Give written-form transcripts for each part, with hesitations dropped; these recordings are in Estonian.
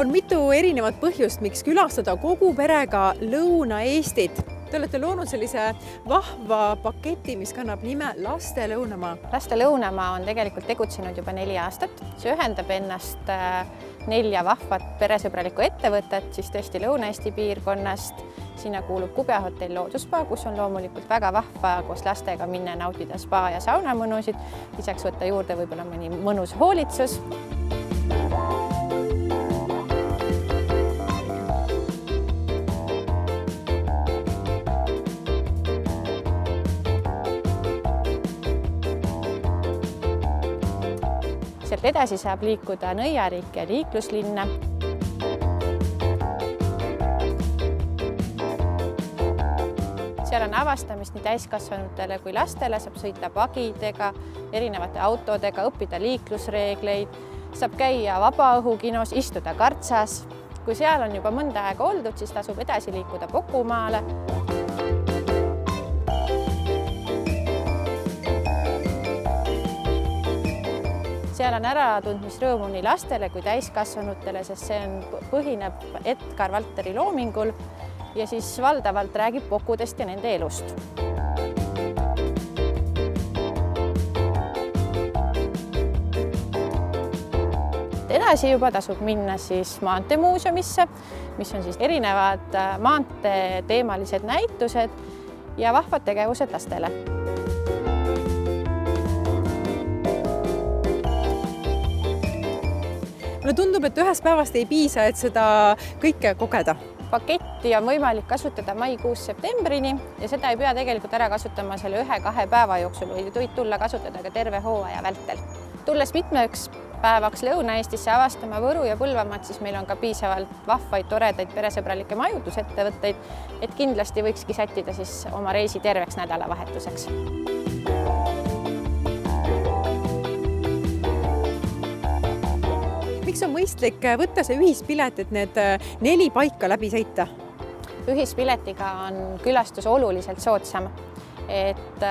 On mitu erinevat põhjust, miks külastada kogu perega Lõuna-Eestit. Te olete loonud sellise vahva paketi, mis kannab nime Laste Lõunamaa. Laste Lõunamaa on tegelikult tegutsenud juba 4 aastat. See ühendab ennast 4 vahvat peresõbralikku ettevõtet, siis tõesti Lõuna-Eesti piirkonnast. Sinna kuulub Kubja hotell Loodusspa, kus on loomulikult väga vahva koos lastega minna nautida spa ja saunamõnusid. Lisaks võtta juurde võib-olla mõni mõnus hoolitsus. Sealt edasi saab liikuda Nõiariik ja liikluslinna. Seal on avastamist nii täiskasvanutele kui lastele, saab sõita pagidega, erinevate autodega, õppida liiklusreegleid, saab käia vabaõhukinos, istuda kartsas. Kui seal on juba mõnda aega oldud, siis tasub edasi liikuda Pokumaale. Seal on äratundmisrõõmu nii lastele kui täiskasvanutele, sest see põhineb Edgar Valteri loomingul ja siis valdavalt räägib pokudest ja nende elust. Edasi juba tasub minna siis Maanteemuuseumisse, mis on siis erinevad maanteeteemalised näitused ja vahvad tegevused lastele. Mulle tundub, et ühest päevast ei piisa, et seda kõike kogeda. Paketti on võimalik kasutada maikuust septembrini ja seda ei pea tegelikult ära kasutama selle 1-2 päeva jooksul, või võid tulla kasutada ka terve hooaja vältel. Tulles mitmeks päevaks Lõuna-Eestisse avastama Võru ja Põlvamaad, siis meil on ka piisavalt vahvaid, toredaid peresõbralikke majutusettevõtteid, et kindlasti võikski sättida siis oma reisi terveks nädalavahetuseks. Miks on mõistlik võtta see ühispilet, et need 4 paika läbi sõita? Ühispiletiga on külastus oluliselt soodsam, et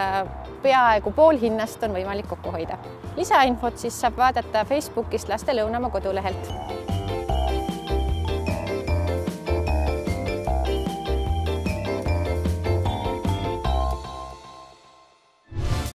peaaegu pool hinnast on võimalik kokku hoida. Lisainfot siis saab vaadata Facebookist Laste Lõunamaa kodulehelt.